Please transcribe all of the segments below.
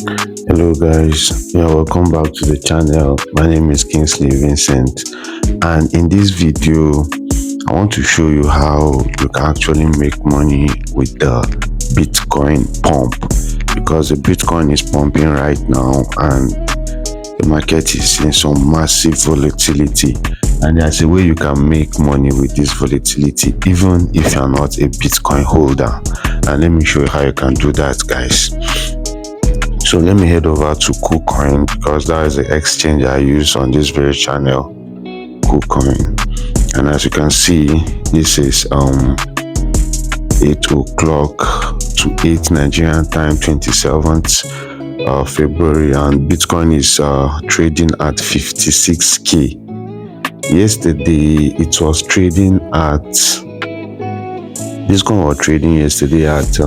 Hello guys, welcome back to the channel. My name is Kingsley Vincent, and in this video I want to show you how you can actually make money with the Bitcoin pump, because the Bitcoin is pumping right now and the market is seeing some massive volatility, and there's a way you can make money with this volatility even if you're not a Bitcoin holder. And let me show you how you can do that, guys. So let me head over to kucoin, because that is the exchange I use on this very channel, kucoin. And as you can see, this is 8 o'clock to 8 Nigerian time, 27th February, and Bitcoin is trading at 56k. Yesterday it was trading at Bitcoin was trading yesterday at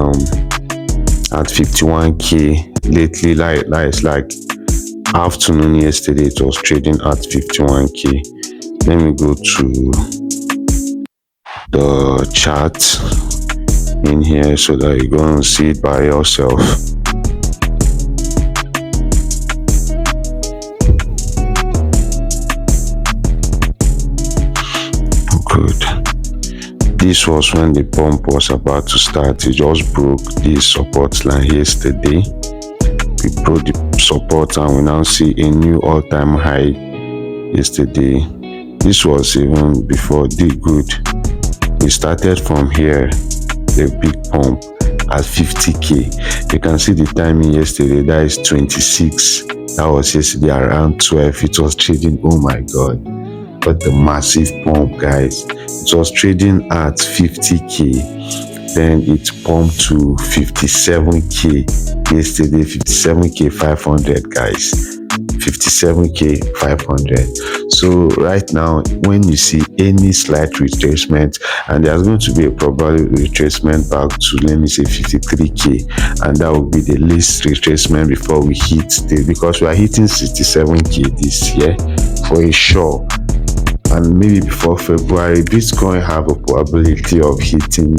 51k. Lately, like afternoon yesterday, it was trading at 51k. Let me go to the chart in here so that you're going to see it by yourself. Good. This was when the pump was about to start. It just broke the support line yesterday. We broke the support and we now see a new all-time high yesterday. This was even before the good. We started from here, the big pump at 50k. You can see the timing yesterday, that is 26. That was yesterday around 12. It was trading, oh my god, but the massive pump, guys. It was trading at 50k. Then it pumped to 57k yesterday, 57k 500, guys, 57k 500. So right now, when you see any slight retracement, and there's going to be a probable retracement back to, let me say, 53k, and that will be the least retracement before we hit because we are hitting 67k this year for a sure. And maybe before February, Bitcoin have a probability of hitting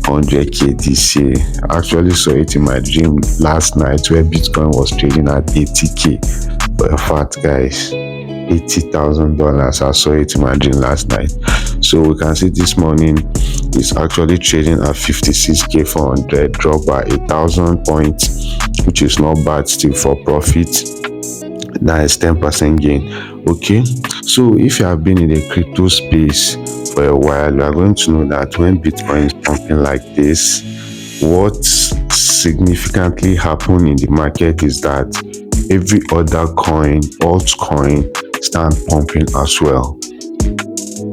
100k this year. I actually saw it in my dream last night, where Bitcoin was trading at 80k. For a fact, guys, $80,000. I saw it in my dream last night. So we can see this morning it's actually trading at 56k 400, drop by 1,000 points, which is not bad still for profit. That is 10% gain. Okay, so if you have been in the crypto space for a while, you are going to know that when Bitcoin is pumping like this, what significantly happen in the market is that every other coin, altcoin, start pumping as well.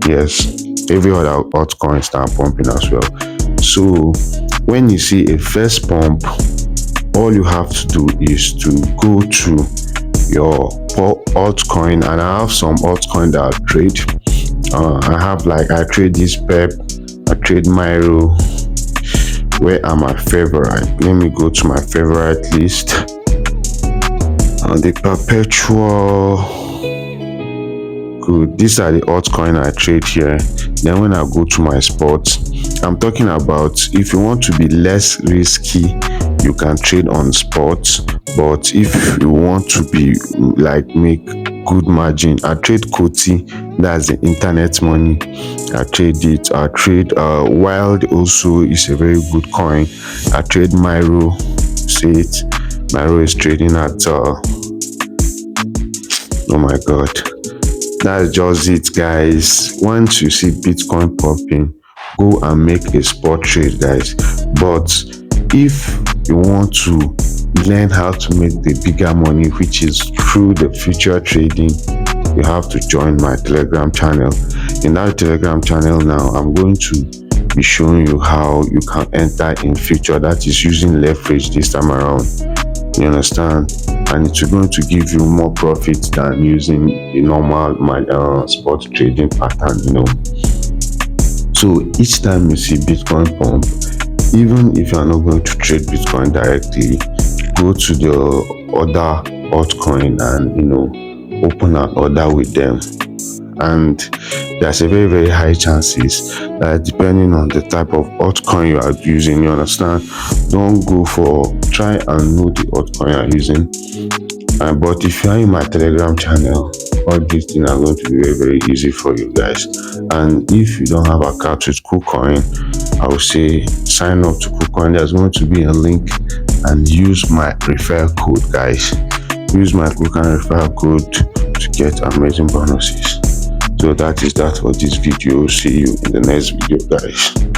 Yes, every other altcoin start pumping as well. So when you see a first pump, all you have to do is to go to your altcoin, and I have some altcoin that I trade. I trade this PEP, I trade Myro. Where are my favorite? Let me go to my favorite list. The perpetual. Good. These are the altcoin I trade here. Then when I go to my spots, I'm talking about if you want to be less risky, you can trade on spots. But if you want to be make good margin, I trade Koti, that's the internet money. I trade it. I trade Wild also is a very good coin. I trade Myro. See it? Myro is trading at oh my god. That's just it, guys. Once you see Bitcoin popping, go and make a spot trade, guys. But if you want to learn how to make the bigger money, which is through the future trading, you have to join my Telegram channel. In that Telegram channel now, I'm going to be showing you how you can enter in future, that is using leverage this time around. You understand? And it's going to give you more profit than using the normal spot trading pattern, you know. So each time you see Bitcoin pump, even if you are not going to trade Bitcoin directly, go to the other altcoin and open an order with them. And there's a very, very high chances that depending on the type of altcoin you are using, you understand, don't go for try and know the altcoin you're using. But if you are in my Telegram channel, all these things are going to be very easy for you guys. And if you don't have an account with kucoin, I would say sign up to kucoin. There's going to be a link, and use my referral code, guys. Use my kucoin referral code to get amazing bonuses. So that is that for this video. See you in the next video, guys.